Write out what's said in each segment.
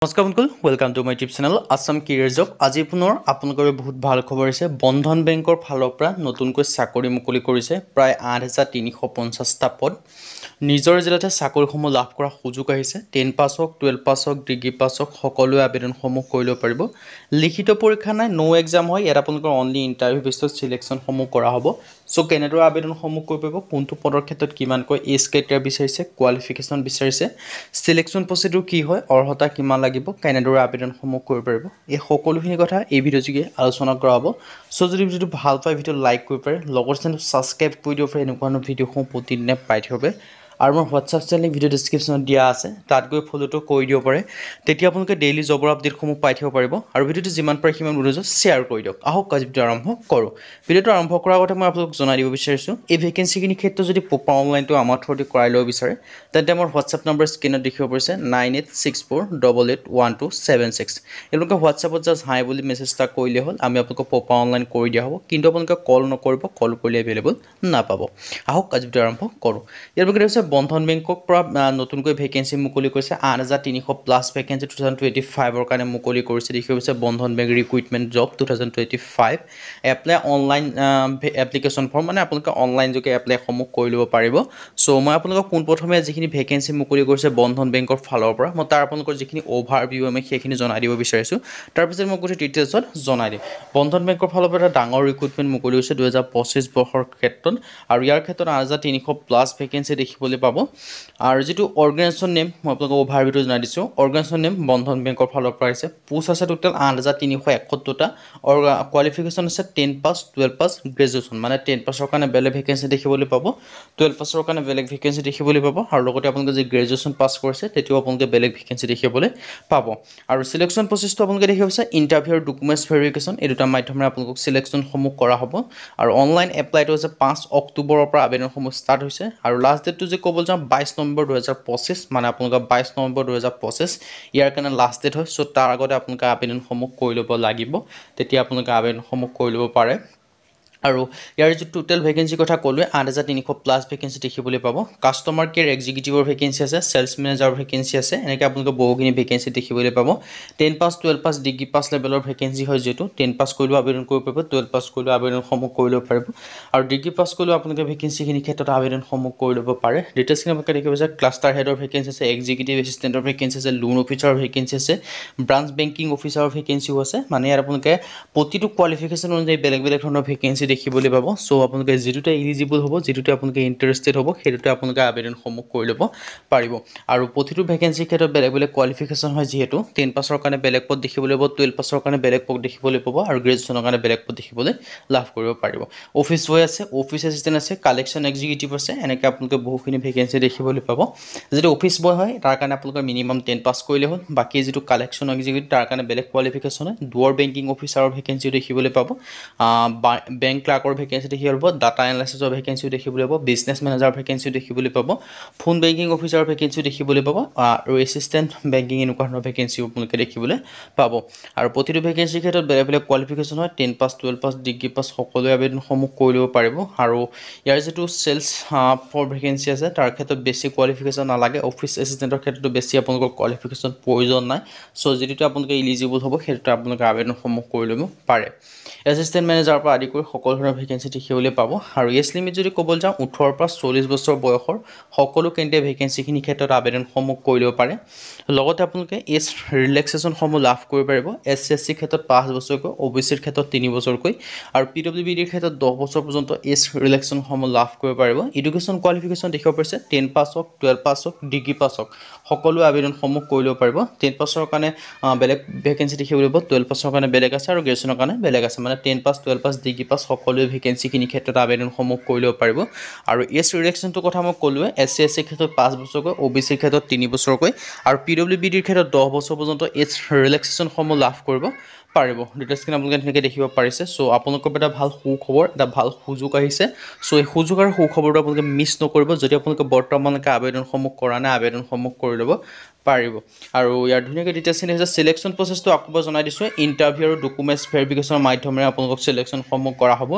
নমস্কাৰ বন্ধুসকল, welcome to my YouTube channel Assam career job. আজি পুনৰ আপোনালোকৰ বহুত ভাল খবৰ আছে। বন্ধন বেংকৰ ফালৰ পৰা নতুনকৈ চাকৰি মুকলি কৰিছে। প্ৰায় 8,350টা পদ। নিজৰ জিলাতে চাকৰিসমূহ লাভ কৰাৰ সুযোগ আহিছে। 10 পাছ হওক, 12 পাছ হওক, ডিগ্ৰী পাছ হওক, সকলোৱে আবেদনসমূহ কৰি ল'ব পাৰিব। লিখিত পৰীক্ষা নাই, নো এক্সাম হয়। ইয়াত আপোনালোকৰ অনলি ইণ্টাৰভিউ বেছড ছিলেকশ্যনসমূহ কৰা হ'ব। চ' কেনেদৰে আবেদনসমূহ কৰিব পাৰিব, কোনটো পদৰ ক্ষেত্ৰত কিমানকৈ এজ ক্ৰাইটেৰিয়া বিচাৰিছে, কোৱালিফিকেশ্যন বিচাৰিছে, ছিলেকশ্যন প্ৰচিডিউৰ কি হয়, অৰ্হতা কিমান লাগিব, কেনেদৰে আবেদনসমূহ কৰিব পাৰিব, এই সকলোখিনি কথা এই ভিডিঅ'যোগে আলোচনা কৰা হ'ব। চ' যদি ভিডিঅ'টো ভাল পায়, ভিডিঅ' লাইক কৰিব পাৰে, লগৰ চেনেলটো ছাবস্ক্ৰাইব কৰি দিব পাৰে। এনেকুৱা ধৰণৰ ভিডিঅ'সমূহ প্ৰতিদিনে পাই থাকিব পাৰে। আৰু মোৰ হোৱাটছআপ চেনেল ভিডিঅ' ডিছক্ৰিপশ্যনত দিয়া আছে, তাত গৈ ফ'ল'টো কৰি দিব পাৰে। তেতিয়া আপোনালোকে ডেইলি জবৰ আপডেটসমূহ পাই থাকিব পাৰিব। আৰু ভিডিঅ'টো যিমান পাৰে সিমান ভিডিঅ' শ্বেয়াৰ কৰি দিয়ক। আহক আজি ভিডিঅ' আৰম্ভ কৰোঁ। ভিডিঅ'টো আৰম্ভ কৰাৰ আগতে মই আপোনালোকক জনাই দিব বিচাৰিছোঁ, এই ভেকেঞ্চিখিনিৰ ক্ষেত্ৰত যদি প্ৰপাৰ অনলাইনটো আমাৰ থ্ৰুদি কৰাই ল'ব বিচাৰে, তেন্তে মোৰ হোৱাটছআপ নম্বৰ স্ক্ৰীণত দেখিব পাৰিছে 9864881276। আপোনালোকে হোৱাটছআপত জাষ্ট হাই বুলি মেছেজ এটা কৰিলে হ'ল, আমি আপোনালোকক প্ৰপাৰ অনলাইন কৰি দিয়া হ'ব। কিন্তু আপোনালোকে কল নকৰিব, কল কৰিলে এভেইলেবল নাপাব। আহক আজি ভিডিঅ' আৰম্ভ কৰোঁ। ইয়াৰ ভিতৰত হৈছে বন্ধন বেংকৰ পৰা নতুনকৈ ভেকেঞ্চি মুকলি কৰিছে। 8,300+ ভেকেঞ্চি 2025ৰ কাৰণে মুকলি কৰিছে। দেখিব পাৰিছে Bandhan bank recruitment job 2025। Apply online application form, মানে আপোনালোকে অনলাইন যোগে এপ্লাইসমূহ কৰি ল'ব পাৰিব। চ' মই আপোনালোকক পোনপ্ৰথমে যিখিনি ভেকেঞ্চি মুকলি কৰিছে বন্ধন বেংকৰ ফালৰ পৰা, মই তাৰ আপোনালোকৰ যিখিনি অ'ভাৰভিউ আমি সেইখিনি জনাই দিব বিচাৰিছোঁ। তাৰপিছত মই গোটেই ডিটেইলছত জনাই দিম। বন্ধন বেংকৰ ফালৰ পৰা এটা ডাঙৰ ৰিক্ৰুইটমেণ্ট মুকলি হৈছে 2025 বৰ্ষৰ ক্ষেত্ৰত। আৰু ইয়াৰ ক্ষেত্ৰত 8,300+ ভেকেঞ্চি দেখিবলৈ পাব। আৰু যিটো অৰ্গেনাইজেশ্যন নেম মই আপোনালোকক অ'ভাৰভিউটো জনাই দিছোঁ। অৰ্গেনাইজেশ্যন নেম বন্ধন বেংকৰ ফালৰ পৰা আহিছে। পোষ্ট আছে টোটেল 8,371টা। কোৱালিফিকেশ্যন আছে 10 পাছ, 12 পাছ, গ্ৰেজুৱেশ্যন, মানে 10 পাছৰ কাৰণে বেলেগ ভেকেঞ্চি দেখিবলৈ পাব, 12 পাছৰ কাৰণে বেলেগ ভেকেঞ্চি দেখিবলৈ পাব। আৰু লগতে আপোনালোকে যদি গ্ৰেজুৱেশ্যন পাছ কৰিছে তেতিয়াও আপোনালোকে বেলেগ ভেকেঞ্চি দেখিবলৈ পাব। আৰু ছিলেকশ্যন প্ৰচেছটো আপোনালোকে দেখিব পাৰিছে ইণ্টাৰভিউ আৰু ডকুমেণ্টছ ভেৰিফিকেশ্যন, এই দুটা মাধ্যমেৰে আপোনালোকক ছিলেকশ্যনসমূহ কৰা হ'ব। আৰু অনলাইন এপ্লাইটো হৈছে 5 অক্টোবৰৰ পৰা আবেদনসমূহ ষ্টাৰ্ট হৈছে। আৰু লাষ্ট ডেটটো যদি ক'বলৈ যাওঁ 22 নৱেম্বৰ 2025, মানে আপোনালোকৰ 22 নৱেম্বৰ 2025 ইয়াৰ কাৰণে লাষ্ট ডেট হয়। চ' তাৰ আগতে আপোনালোকে আবেদনসমূহ কৰি ল'ব লাগিব, তেতিয়া আপোনালোকে আবেদনসমূহ কৰি ল'ব পাৰে। আৰু ইয়াৰ যি টোটেল ভেকেঞ্চিৰ কথা ক'লোৱে 8,300+ ভেকেঞ্চি দেখিবলৈ পাব। কাষ্টমাৰ কেয়াৰ এক্সিকিউটিভৰ ভেকেঞ্চি আছে, ছেলছ মেনেজাৰৰ ভেকেঞ্চি আছে, এনেকৈ আপোনালোকে বহুখিনি ভেকেঞ্চি দেখিবলৈ পাব। 10 পাছ, 12 পাছ, ডিগ্ৰী পাছ লেভেলৰ ভেকেঞ্চি হয় যিহেতু 10 পাছ কৰিলেও আবেদন কৰিব পাৰিব, 12 পাছ কৰিলেও আবেদনসমূহ কৰি ল'ব পাৰিব। আৰু ডিগ্ৰী পাছ কৰিলেও আপোনালোকে ভেকেঞ্চিখিনিৰ ক্ষেত্ৰত আবেদনসমূহ কৰি ল'ব পাৰে। ডিটেইলছখিনি আপোনালোকে দেখিব পাৰিছে ক্লাষ্টাৰ হেডৰ ভেকেঞ্চি আছে, এক্সিকিউটিভ এছিষ্টেণ্টৰ ভেকেঞ্চি আছে, লোন অফিচাৰৰ ভেকেঞ্চি আছে, ব্ৰাঞ্চ বেংকিং অফিচাৰৰ ভেকেঞ্চিও আছে। মানে ইয়াত আপোনালোকে প্ৰতিটো কোৱালিফিকেশ্যন অনুযায়ী বেলেগ বেলেগ ধৰণৰ ভেকেঞ্চি দেখিবলৈ পাব। চ' আপোনালোকে যিটোতে এলিজিবল হ'ব, যিটোতে আপোনালোকে ইণ্টাৰেষ্টেড হ'ব, সেইটোতে আপোনালোকে আবেদনসমূহ কৰি ল'ব পাৰিব। আৰু প্ৰতিটো ভেকেঞ্চিৰ ক্ষেত্ৰত বেলেগ বেলেগ কোৱালিফিকেশ্যন হয় যিহেতু 10 পাছৰ কাৰণে বেলেগ পদ দেখিবলৈ পাব, 12 পাছৰ কাৰণে বেলেগ পদ দেখিবলৈ পাব, আৰু গ্ৰেজুৱেশ্যনৰ কাৰণে বেলেগ পদ দেখিবলৈ লাভ কৰিব পাৰিব। অফিচ বয় আছে, অফিচ এছিষ্টেণ্ট আছে, কালেকশ্যন এক্সিকিউটিভ আছে, এনেকৈ আপোনালোকে বহুখিনি ভেকেঞ্চি দেখিবলৈ পাব। যিটো অফিচ বয় হয় তাৰ কাৰণে আপোনালোকৰ মিনিমাম 10 পাছ কৰিলে হ'ল। বাকী যিটো কালেকশ্যন এক্সিকিউটিভ তাৰ কাৰণে বেলেগ কোৱালিফিকেশ্যন হয়। ডুৱৰ বেংকিং অফিচাৰৰ ভেকেঞ্চিও দেখিবলৈ পাব, বেংক ক্লাৰ্কৰ ভেকেঞ্চি দেখিবলৈ পাব, ডাটা এনালাইচিছৰ ভেকেঞ্চিও দেখিবলৈ পাব, বিজনেছ মেনেজাৰৰ ভেকেঞ্চিও দেখিবলৈ পাব, ফোন বেংকিং অফিচাৰৰ ভেকেঞ্চিও দেখিবলৈ পাব, আৰু এছিষ্টেণ্ট বেংকিং এনেকুৱা ধৰণৰ ভেকেঞ্চিও আপোনালোকে দেখিবলৈ পাব। আৰু প্ৰতিটো ভেকেঞ্চিৰ ক্ষেত্ৰত বেলেগ বেলেগ কোৱালিফিকেশ্যন হয়। 10 পাছ, 12 পাছ, ডিগ্ৰী পাছ সকলোৱে আবেদনসমূহ কৰি ল'ব পাৰিব। আৰু ইয়াৰ যিটো ছেলছ ফৰ ভেকেঞ্চি আছে তাৰ ক্ষেত্ৰত বেছি কোৱালিফিকেশ্যন নালাগে। অফিচ এছিষ্টেণ্টৰ ক্ষেত্ৰতো বেছি আপোনালোকৰ কোৱালিফিকেশ্যন প্ৰয়োজন নাই। চ' যিটোতে আপোনালোকে ইলিজিবল হ'ব সেইটোতে আপোনালোকে আবেদনসমূহ কৰি ল'ব পাৰে। এছিষ্টেণ্ট মেনেজাৰৰ পৰা আদি কৰি সকলো ধৰণৰ ভেকেঞ্চি দেখিবলৈ পাব। আৰু এজ লিমিট যদি ক'বলৈ যাওঁ 18 পৰা 40 বছৰ বয়সৰ সকলো কেন্দ্ৰীয় ভেকেঞ্চিখিনিৰ ক্ষেত্ৰত আবেদনসমূহ কৰি ল'ব পাৰে। লগতে আপোনালোকে এজ ৰিলেক্সেশ্যনসমূহ লাভ কৰিব পাৰিব। SC/SC ক্ষেত্ৰত 5 বছৰকৈ, OBCৰ ক্ষেত্ৰত 3 বছৰকৈ, আৰু PWBDৰ ক্ষেত্ৰত 10 বছৰ পৰ্যন্ত এজ ৰিলেক্সেশ্যনসমূহ লাভ কৰিব পাৰিব। এডুকেশ্যন কোৱালিফিকেশ্যন দেখিব পাৰিছে 10 পাছ হওক, 12 পাছ হওক, ডিগ্ৰী পাছ হওক, সকলো আবেদনসমূহ কৰি ল'ব পাৰিব। 10 পাছৰ কাৰণে বেলেগ ভেকেঞ্চি দেখিবলৈ পাব, 12 পাছৰ কাৰণে বেলেগ আছে, আৰু গ্ৰেজুৱেশ্যনৰ কাৰণে বেলেগ আছে। মানে 10 পাছ, 12 পাছ, ডিগ্ৰী পাছ সকলোৱে ভেকেঞ্চিখিনিৰ ক্ষেত্ৰত আবেদনসমূহ কৰি ল'ব পাৰিব। আৰু এজ ৰিলেক্সেশ্যনটোৰ কথা মই ক'লোৱে, SC/SC ক্ষেত্ৰত 5 বছৰকৈ, OBCৰ ক্ষেত্ৰত 3 বছৰকৈ, আৰু PWBDৰ ক্ষেত্ৰত 10 বছৰ পৰ্যন্ত এজ ৰিলেক্সেশ্যনসমূহ লাভ কৰিব পাৰিব। ডিটেইলছখিনি আপোনালোকে ধুনীয়াকৈ দেখিব পাৰিছে। চ' আপোনালোকৰ এটা ভাল সুখবৰ, এটা ভাল সুযোগ আহিছে। চ' এই সুযোগ আৰু সুখবৰটো আপোনালোকে মিছ নকৰিব। যদি আপোনালোকে বৰ্তমানলৈকে আবেদনসমূহ কৰা নাই, আবেদনসমূহ কৰি ল'ব পাৰিব আৰু ইয়াৰ ধুনীয়াকৈ ডিটেইলছখিনি হৈছে চিলেকশ্যন প্ৰচেছটো আকৌ জনাই দিছোঁ ইণ্টাৰভিউ আৰু ডকুমেণ্টছ ভেৰিফিকেশ্যনৰ মাধ্যমেৰে আপোনালোকক চিলেকশ্যনসমূহ কৰা হ'ব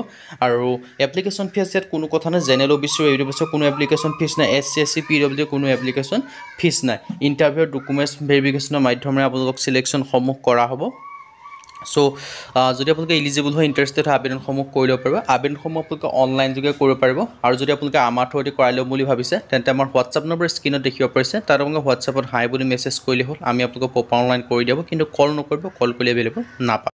আৰু এপ্লিকেশ্যন ফিজ ইয়াত কোনো কথা নাই জেনেৰেল অ' বি চি আৰু AWS কোনো এপ্লিকেশ্যন ফিজ নাই SC SC PWD কোনো এপ্লিকেশ্যন ফিজ নাই ইণ্টাৰভিউ আৰু ডকুমেণ্টছ ভেৰিফিকেশ্যনৰ মাধ্যমেৰে আপোনালোকক চিলেকশ্যনসমূহ কৰা হ'ব সো যদি আপোনালোকে এলিজিবল হয় ইণ্টাৰেষ্টেড হয় আবেদনসমূহ কৰি ল'ব পাৰিব আবেদনসমূহ আপোনালোকে অনলাইন যোগে কৰিব পাৰিব আৰু যদি আপোনালোকে আমাৰ থ্ৰুদি কৰাই ল'ম বুলি ভাবিছে তেন্তে আমাৰ হোৱাটছআপ নম্বৰ স্ক্ৰীনত দেখিব পাৰিছে তাত আপোনালোকে হোৱাটছআপত হাই বুলি মেছেজ কৰিলে হ'ল আমি আপোনালোকক প্ৰপাৰ অনলাইন কৰি দিব কিন্তু কল নকৰিব কল কৰিলে এভেইলেবল নাপাব